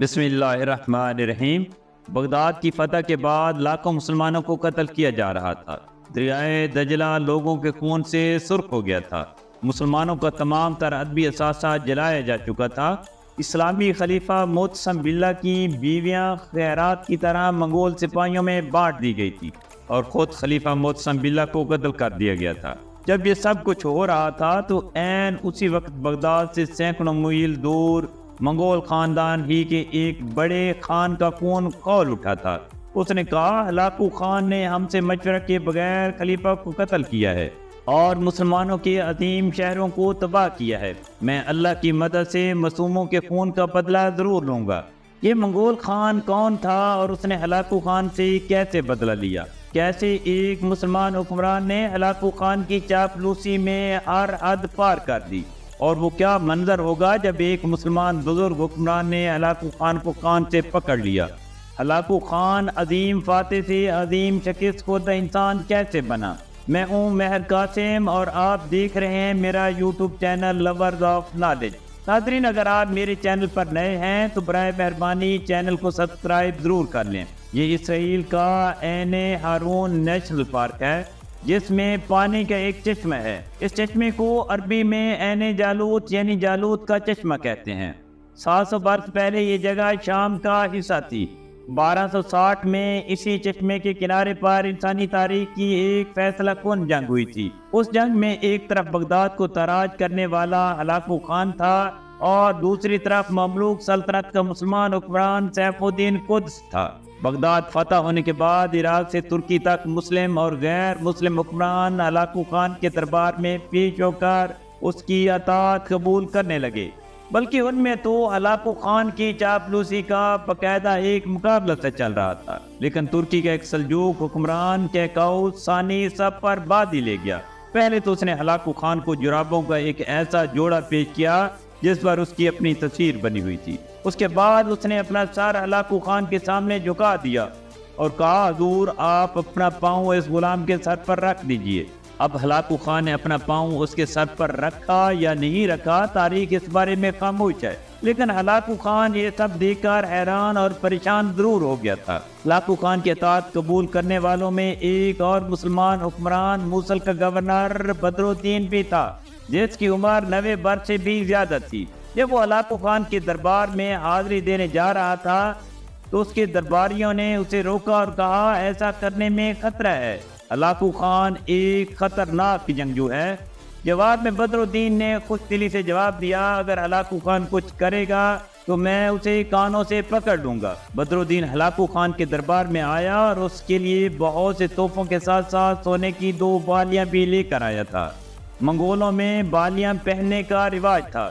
بسم اللہ الرحمن الرحیم۔ بغداد کی فتح کے بعد لاکھوں مسلمانوں کو قتل کیا جا رہا تھا۔ دریائے دجلہ لوگوں کے خون سے سرخ ہو گیا تھا۔ مسلمانوں کا تمام تر ادبی اثاثہ جلایا جا چکا تھا۔ اسلامی خلیفہ معتصم باللہ کی بیویاں خیرات کی طرح منگول سپاہیوں میں بانٹ دی گئی تھی اور خود خلیفہ معتصم باللہ کو قتل کر دیا گیا تھا۔ جب یہ سب کچھ ہو رہا تھا تو عین اسی وقت بغداد سے سینکڑوں میل دور منگول خاندان ہی کے ایک بڑے خان کا خون کھول اٹھا تھا۔ اس نے کہا، ہلاکو خان نے ہم سے مشورہ کے بغیر خلیفہ کو قتل کیا ہے اور مسلمانوں کے عظیم شہروں کو تباہ کیا ہے۔ میں اللہ کی مدد سے معصوموں کے خون کا بدلہ ضرور لوں گا۔ یہ منگول خان کون تھا اور اس نے ہلاکو خان سے کیسے بدلہ لیا؟ کیسے ایک مسلمان حکمران نے ہلاکو خان کی چاپلوسی میں ہر حد پار کر دی؟ اور وہ کیا منظر ہوگا جب ایک مسلمان بزرگ حکمران نے ہلاکو خان کو کان سے پکڑ لیا؟ ہلاکو خان عظیم فاتح سے عظیم شخص خود انسان کیسے بنا؟ میں ہوں مہر قاسم اور آپ دیکھ رہے ہیں میرا YouTube channel lovers of knowledge. ناظرین، اگر آپ میرے چینل پر نئے ہیں تو برائے مہربانی چینل کو سبسکرائب ضرور کر لیں۔ یہ اسرائیل کا عین ہارون نیشنل پارک ہے جس میں پانی کا ایک چشمہ ہے۔ اس چشمے کو عربی میں عین جالوت یعنی جالوت کا چشمہ کہتے ہیں۔ 700 برس پہلے یہ جگہ شام کا حصہ تھی۔ 1260 میں اسی چشمے کے کنارے پر انسانی تاریخ کی ایک فیصلہ کن جنگ ہوئی تھی۔ اس جنگ میں ایک طرف بغداد کو تاراج کرنے والا ہلاکو خان تھا اور دوسری طرف مملوک سلطنت کا مسلمان حکمران سیف الدین قدس تھا۔ بغداد فتح ہونے کے بعد عراق سے ترکی تک مسلم اور غیر مسلم حکمران ہلاکو خان کے دربار میں پیش ہو کر اس کی اطاعت قبول کرنے لگے، بلکہ ان میں تو ہلاکو خان کی چاپلوسی کا باقاعدہ ایک مقابلہ سے چل رہا تھا۔ لیکن ترکی کا ایک سلجوق حکمران کیکاؤس ثانی سب پر بادی لے گیا۔ پہلے تو اس نے ہلاکو خان کو جرابوں کا ایک ایسا جوڑا پیش کیا جس پر اس کی اپنی تصویر بنی ہوئی تھی۔ اس کے بعد اس نے اپنا سر ہلاکو خان کے سامنے جھکا دیا اور کہا، حضور آپ اپنا پاؤں اس غلام کے سر پر رکھ دیجئے۔ اب ہلاکو خان نے اپنا پاؤں اس کے سر پر رکھا یا نہیں رکھا، تاریخ اس بارے میں خاموش ہے، لیکن ہلاکو خان یہ سب دیکھ کر حیران اور پریشان ضرور ہو گیا تھا۔ ہلاکو خان کی اطاعت قبول کرنے والوں میں ایک اور مسلمان حکمران موصل کا گورنر بدر الدین بھی تھا جس کی عمر 90 برس سے بھی زیادہ تھی۔ جب وہ ہلاکو خان کے دربار میں حاضری دینے جا رہا تھا تو اس کے درباریوں نے اسے روکا اور کہا، ایسا کرنے میں خطرہ ہے، ہلاکو خان ایک خطرناک جنگجو ہے۔ جواب میں بدر الدین نے خوش دلی سے جواب دیا، اگر ہلاکو خان کچھ کرے گا تو میں اسے کانوں سے پکڑ لوں گا۔ بدر الدین ہلاکو خان کے دربار میں آیا اور اس کے لیے بہت سے تحفوں کے ساتھ ساتھ سونے کی 2 بالیاں بھی لے کر آیا تھا۔ منگولوں میں بالیاں پہننے کا رواج تھا،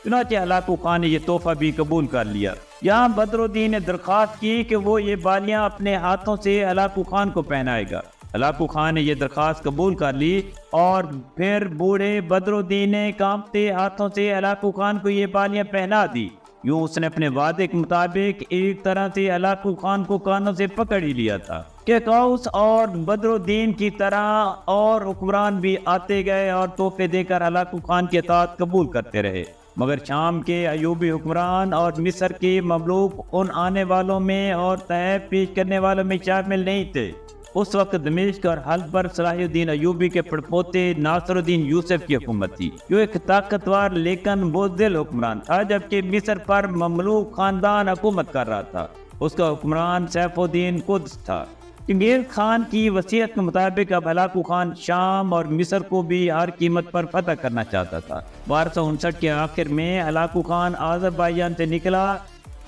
چنانچہ ہلاکو خان نے یہ تحفہ بھی قبول کر لیا۔ یہاں بدر الدین نے درخواست کی کہ وہ یہ بالیاں اپنے ہاتھوں سے ہلاکو خان کو پہنائے گا۔ ہلاکو خان نے یہ درخواست قبول کر لی اور پھر بوڑھے بدر الدین نے کانپتے ہاتھوں سے ہلاکو خان کو یہ بالیاں پہنا دی۔ یوں اس نے اپنے وعدے کے مطابق ایک طرح سے ہلاکو خان کو کانوں سے پکڑ ہی لیا تھا۔ کیکاؤس اور بدر الدین کی طرح اور حکمران بھی آتے گئے اور تحفے دے کر ہلاکو خان کی اطاعت قبول کرتے رہے، مگر شام کے ایوبی حکمران اور مصر کے مملوک ان آنے والوں میں اور تحائف پیش کرنے والوں میں شامل نہیں تھے۔ اس وقت دمشق اور حلب پر صلاح الدین ایوبی کے پڑپوتے ناصر الدین یوسف کی حکومت تھی، جو ایک طاقتور لیکن بزدل حکمران تھا، جبکہ مصر پر مملوک خاندان حکومت کر رہا تھا۔ اس کا حکمران سیف الدین قدس تھا۔ چنگیز خان کی وصیت کے مطابق اب ہلاکو خان شام اور مصر کو بھی ہر قیمت پر فتح کرنا چاہتا تھا۔ 1259 کے آخر میں ہلاکو خان آذربائیجان سے نکلا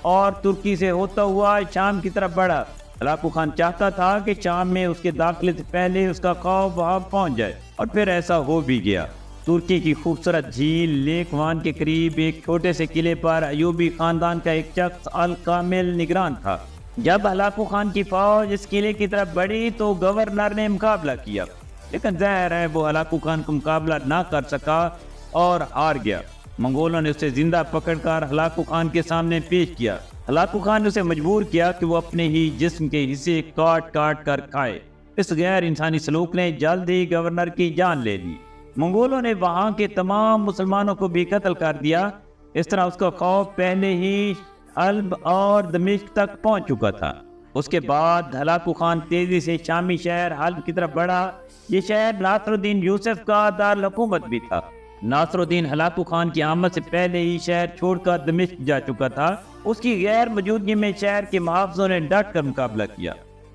اور ترکی سے ہوتا ہوا شام کی طرف بڑھا۔ ہلاکو خان چاہتا تھا کہ شام میں اس کے داخلے سے پہلے اس کا خوف وہاں پہنچ جائے، اور پھر ایسا ہو بھی گیا۔ ترکی کی خوبصورت جھیل لیک وان کے قریب ایک چھوٹے سے قلعے پر ایوبی خاندان کا ایک شخص الکامل نگران تھا۔ جب ہلاکو خان کی فوج اس قلعے کی طرف بڑھی تو گورنر نے مقابلہ کیا، لیکن ظاہر ہے وہ ہلاکو خان کو مقابلہ نہ کر سکا اور ہار گیا۔ منگولوں نے اسے زندہ پکڑ کر ہلاکو خان کے سامنے پیش کیا۔ ہلاکو خان نے اسے مجبور کیا کہ وہ اپنے ہی جسم کے حصے کاٹ کاٹ کر کھائے۔ اس غیر انسانی سلوک نے جلد ہی گورنر کی جان لے لی۔ منگولوں نے وہاں کے تمام مسلمانوں کو بھی قتل کر دیا۔ اس طرح اس کا خوف پہلے ہی حلب اور دمشق تک پہنچ چکا تھا۔ اس کے بعد ہلاکو خان تیزی سے شامی شہر حلب کی طرف بڑھا۔ یہ شہر ناصر الدین یوسف کا دارالحکومت بھی تھا۔ ناصر الدین ہلاکو خان کی آمد سے پہلے ہی شہر چھوڑ کر دمشق جا چکا تھا۔ اس کی غیر موجودگی میں شہر کے محافظوں نے ڈٹ کر مقابلہ کیا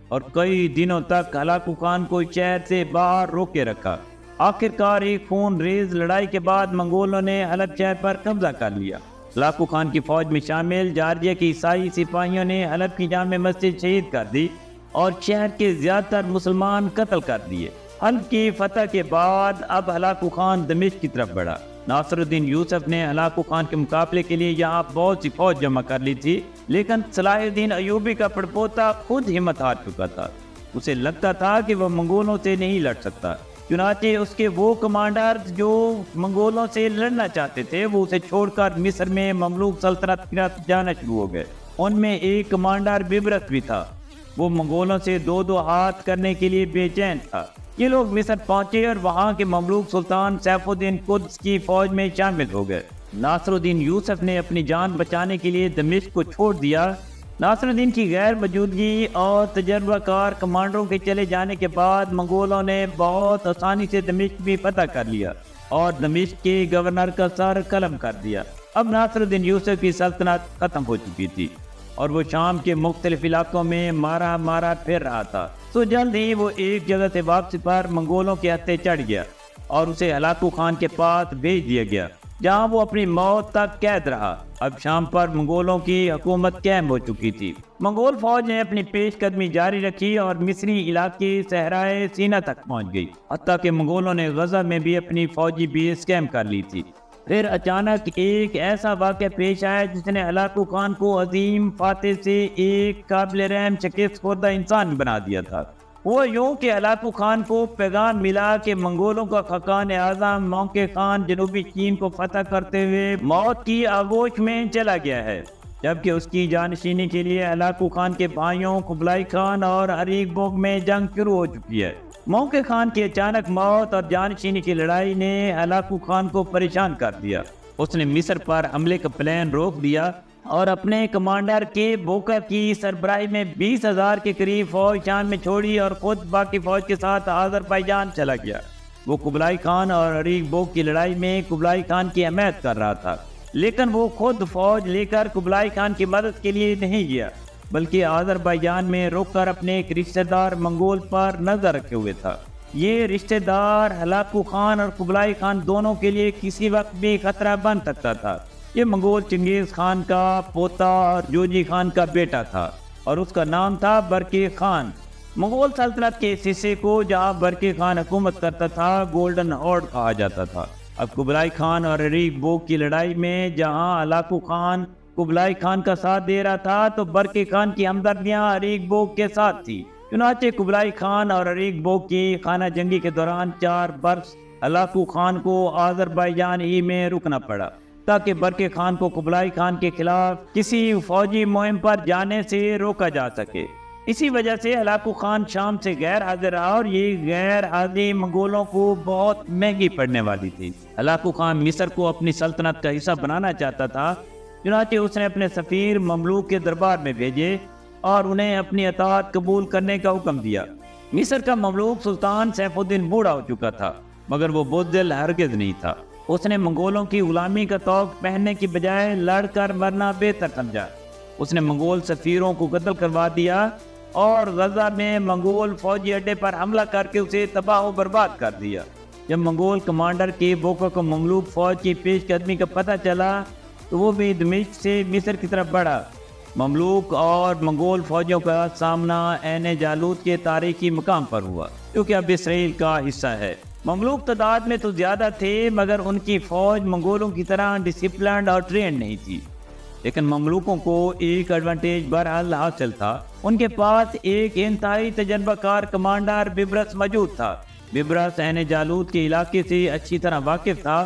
اور کئی دنوں تک ہلاکو خان کو شہر سے باہر روکے رکھا۔ آخرکار ایک خون ریز لڑائی کے بعد منگولوں نے حلب شہر پر قبضہ کر لیا۔ ہلاکو خان کی فوج میں شامل جارجیا کے عیسائی سپاہیوں نے حلب کی جامع مسجد شہید کر دی اور شہر کے زیادہ تر مسلمان قتل کر دیے۔ حلب کی فتح کے بعد اب ہلاکو خان دمشق کی طرف بڑھا۔ ناصر الدین یوسف نے ہلاکو خان کے مقابلے کے لیے یہاں بہت سی فوج جمع کر لی تھی، لیکن صلاح الدین ایوبی کا پڑپوتا خود ہمت ہار چکا تھا۔ اسے لگتا تھا کہ وہ منگولوں سے نہیں لڑ سکتا، چنانچہ اس کے وہ کمانڈر جو منگولوں سے لڑنا چاہتے تھے وہ اسے چھوڑ کر مصر میں مملوک سلطنت کی طرف جانا شروع ہو گئے۔ ان میں ایک کمانڈر ببرس بھی تھا، وہ منگولوں سے دو ہاتھ کرنے کے لیے بے چین تھا۔ یہ لوگ مصر پہنچے اور وہاں کے مملوک سلطان سیف الدین قدس کی فوج میں شامل ہو گئے۔ ناصر الدین یوسف نے اپنی جان بچانے کے لیے دمشق کو چھوڑ دیا۔ ناصر الدین کی غیر موجودگی اور تجربہ کار کمانڈروں کے چلے جانے کے بعد منگولوں نے بہت آسانی سے دمشق بھی فتح کر لیا اور دمشق کے گورنر کا سر قلم کر دیا۔ اب ناصر الدین یوسف کی سلطنت ختم ہو چکی تھی اور وہ شام کے مختلف علاقوں میں مارا پھر رہا تھا۔ تو جلد ہی وہ ایک جگہ سے واپسی پر منگولوں کے ہتھے چڑھ گیا اور اسے ہلاکو خان کے پاس بھیج دیا گیا، جہاں وہ اپنی موت تک قید رہا۔ اب شام پر منگولوں کی حکومت قائم ہو چکی تھی۔ منگول فوج نے اپنی پیش قدمی جاری رکھی اور مصری علاقے صحرائے سینا تک پہنچ گئی، حتیٰ کہ منگولوں نے غزہ میں بھی اپنی فوجی بیس قائم کر لی تھی۔ پھر اچانک ایک ایسا واقعہ پیش آیا جس نے ہلاکو خان کو عظیم فاتح سے ایک قابل رحم شکست خوردہ انسان بنا دیا تھا۔ وہ یوں کہ ہلاکو خان کو پیغام ملا کہ منگولوں کا خاقان اعظم مونکے خان جنوبی چین کو فتح کرتے ہوئے موت کی آغوش میں چلا گیا ہے، جبکہ اس کی جانشینی کے لیے ہلاکو خان کے بھائیوں قبلائی خان اور اریک بوگ میں جنگ شروع ہو چکی ہے۔ مونکے خان کی اچانک موت اور جانشینی کی لڑائی نے ہلاکو خان کو پریشان کر دیا۔ اس نے مصر پر حملے کا پلان روک دیا اور اپنے کمانڈر کے بوکر کی سربراہی میں 20,000 کے قریب فوج شام میں چھوڑی اور خود باقی فوج کے ساتھ آذربائیجان چلا گیا۔ وہ قبلائی خان اور اریک بوگ کی لڑائی میں قبلائی خان کی حمایت کر رہا تھا، لیکن وہ خود فوج لے کر قبلائی خان کی مدد کے لیے نہیں گیا، بلکہ آذربائیجان میں رک کر اپنے ایک رشتہ دار منگول پر نظر رکھے ہوئے تھا۔ یہ رشتہ دار ہلاکو خان اور قبلائی خان دونوں کے لیے کسی وقت بھی خطرہ بن سکتا تھا۔ یہ منگول چنگیز خان کا پوتا اور جوجی خان کا بیٹا تھا اور اس کا نام تھا برقی خان۔ منگول سلطنت کے اس حصے کو جہاں برقی خان حکومت کرتا تھا گولڈن ہارڈ کہا جاتا تھا۔ اب قبلائی خان اور اریک بوگ کی لڑائی میں جہاں ہلاکو خان قبلائی خان کا ساتھ دے رہا تھا تو برقی خان کی ہمدردیاں اریک بوگ کے ساتھ تھی۔ چنانچہ قبلائی خان اور اریک بوگ کی خانہ جنگی کے دوران 4 برس ہلاکو خان کو آذربائیجان ہی میں رکنا پڑا تاکہ برقی خان کو قبلائی خان کے خلاف کسی فوجی مہم پر جانے سے روکا جا سکے۔ اسی وجہ سے ہلاکو خان شام سے غیر حاضر رہا اور یہ غیر حاضری منگولوں کو بہت مہنگی پڑنے والی تھی۔ ہلاکو خان مصر کو اپنی سلطنت کا حصہ بنانا چاہتا تھا، چنانچہ اس نے اپنے سفیر مملوک کے دربار میں بھیجے اور انہیں اپنی اطاعت قبول کرنے کا حکم دیا۔ مصر کا مملوک سلطان سیف الدین بوڑھا ہو چکا تھا، مگر وہ بزدل ہرگز نہیں تھا۔ اس نے منگولوں کی غلامی کا طوق پہننے کی بجائے لڑ کر مرنا بہتر سمجھا۔ اس نے منگول سفیروں کو قتل کروا دیا اور غزہ میں منگول فوجی اڈے پر حملہ کر کے اسے تباہ و برباد کر دیا۔ جب منگول کمانڈر کے بوکا کو مملوک فوج کی پیش قدمی کا پتہ چلا تو وہ بھی دمشق سے مصر کی طرف بڑھا۔ مملوک اور منگول فوجوں کا سامنا عین جالوت کے تاریخی مقام پر ہوا، کیونکہ اب اسرائیل کا حصہ ہے۔ مملوک تعداد میں تو زیادہ تھے مگر ان کی فوج منگولوں کی طرح ڈسپلنڈ اور ٹرینڈ نہیں تھی، لیکن مملوکوں کو ایک ایڈوانٹیج بہرحال حاصل تھا۔ ان کے پاس ایک انتہائی تجربہ کار کمانڈر ببرس موجود تھا۔ ببرس عین جالوت کے علاقے سے اچھی طرح واقف تھا،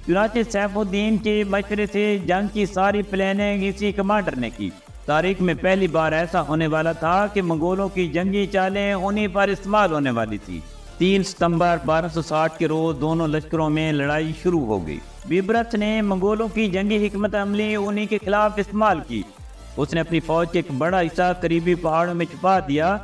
چنانچہ سیف الدین کے مشورے سے جنگ کی ساری پلاننگ اسی کمانڈر نے کی۔ تاریخ میں پہلی بار ایسا ہونے والا تھا کہ منگولوں کی جنگی چالیں انہی پر استعمال ہونے والی تھی۔ 3 ستمبر 1260 کے روز دونوں لشکروں میں لڑائی شروع ہو گئی۔ ببرس نے منگولوں کی جنگی حکمت عملی انہی کے خلاف استعمال کی۔ اس نے اپنی فوج کے ایک بڑا حصہ قریبی پہاڑوں میں چھپا دیا.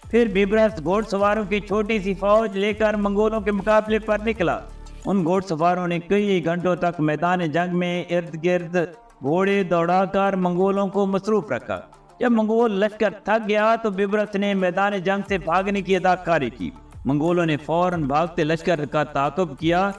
پھر بیبرس گھوڑ سواروں کی چھوٹی سی فوج لے کر منگولوں کے مقابلے پر نکلا. ان گھوڑ سواروں نے کئی گھنٹوں تک میدان جنگ میں ارد گرد گھوڑے دوڑا کر منگولوں کو مصروف رکھا. جب منگول لشکر تھک گیا تو بیبرس نے میدان جنگ سے بھاگنے کی اداکاری کی. منگولوں نے فوراً بھاگتے لشکر کا تعاقب کیا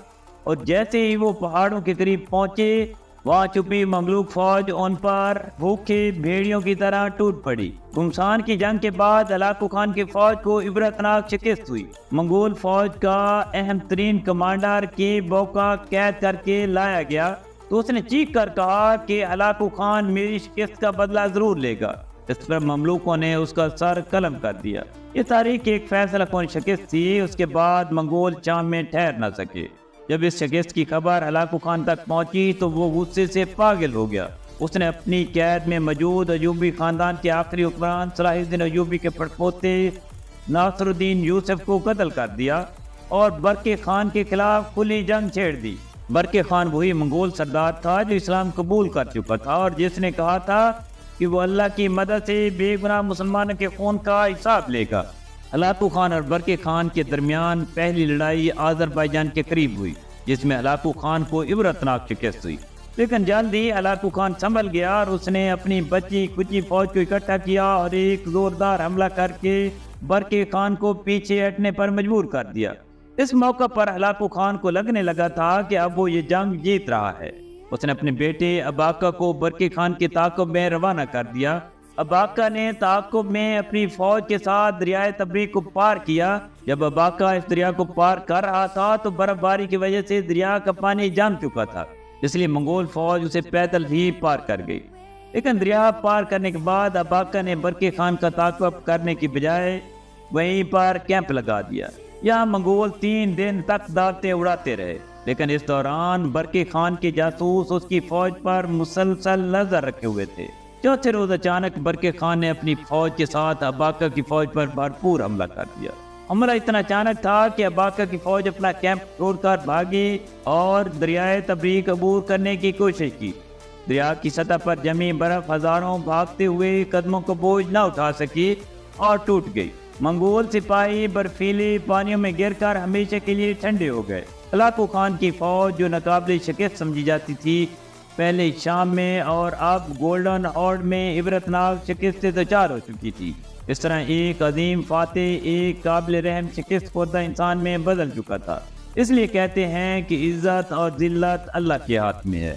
اور جیسے ہی وہ پہاڑوں کے قریب پہنچے وہاں چھپی مملوک فوج ان پر بھوکے بھیڑیوں کی طرح ٹوٹ پڑی. گمسان کی جنگ کے بعد ہلاکو خان کی فوج کو عبرتناک شکست ہوئی. منگول فوج کا اہم ترین کمانڈر کے بوکا قید کر کے لایا گیا تو اس نے چیخ کر کہا کہ ہلاکو خان میری شکست کا بدلہ ضرور لے گا. اس پر مملوکوں نے اس کا سر قلم کر دیا. یہ تاریخ کی ایک فیصلہ کن شکست تھی. اس کے بعد منگول شام میں ٹھہر نہ سکے. جب اس شکست کی خبر ہلاکو خان تک پہنچی تو وہ غصے سے پاگل ہو گیا. اس نے اپنی قید میں موجود ایوبی خاندان کے آخری حکمران صلاح الدین ایوبی کے پڑپوتے ناصر الدین یوسف کو قتل کر دیا اور برقی خان کے خلاف کھلی جنگ چھیڑ دی. برقی خان وہی منگول سردار تھا جو اسلام قبول کر چکا تھا اور جس نے کہا تھا کہ وہ اللہ کی مدد سے بے گناہ مسلمانوں کے خون کا حساب لے گا. ہلاکو خان اور برقی خان کے درمیان پہلی لڑائی آذربائیجان کے قریب ہوئی جس میں ہلاکو خان کو عبرتناک شکست ہوئی. لیکن جلد ہی ہلاکو خان سنبھل گیا اور اس نے اپنی بچی کچی فوج کو اکٹھا کیا اور ایک زوردار حملہ کر کے برقی خان کو پیچھے ہٹنے پر مجبور کر دیا. اس موقع پر ہلاکو خان کو لگنے لگا تھا کہ اب وہ یہ جنگ جیت رہا ہے. اس نے اپنے بیٹے اباقہ کو برقی خان کے تعاقب میں روانہ کر دیا. اباقہ نے تعاقب میں اپنی فوج کے ساتھ دریائے تبریک کو پار کیا. جب اباقہ اس دریا کو پار کر رہا تھا تو برف باری کی وجہ سے دریا کا پانی جم چکا تھا اس لیے منگول فوج اسے پیدل ہی پار کر گئی. لیکن دریا پار کرنے کے بعد اباقہ نے برقی خان کا تعاقب کرنے کی بجائے وہیں پر کیمپ لگا دیا. یہاں منگول 3 دن تک دعوتیں اڑاتے رہے. لیکن اس دوران برقی خان کے جاسوس اس کی فوج پر مسلسل نظر رکھے ہوئے تھے. چوتھے روز اچانک برقی خان نے اپنی فوج کے ساتھ اباقہ کی فوج پر بھرپور حملہ کر دیا. حملہ اتنا اچانک تھا کہ اباقہ کی فوج اپنا کیمپ چھوڑ کر بھاگی اور دریائے تبریک عبور کرنے کی کوشش کی. دریا کی سطح پر جمی برف ہزاروں بھاگتے ہوئے قدموں کو بوجھ نہ اٹھا سکی اور ٹوٹ گئی. منگول سپاہی برفیلی پانیوں میں گر کر ہمیشہ کے لیے ٹھنڈے ہو گئے. ہلاکو خان کی فوج جو ناقابل شکست سمجھی جاتی تھی پہلے شام میں اور اب گولڈن ہارڈ میں عبرتناک شکست سے دوچار ہو چکی تھی. اس طرح ایک عظیم فاتح ایک قابل رحم شکست خوردہ انسان میں بدل چکا تھا. اس لیے کہتے ہیں کہ عزت اور ذلت اللہ کے ہاتھ میں ہے.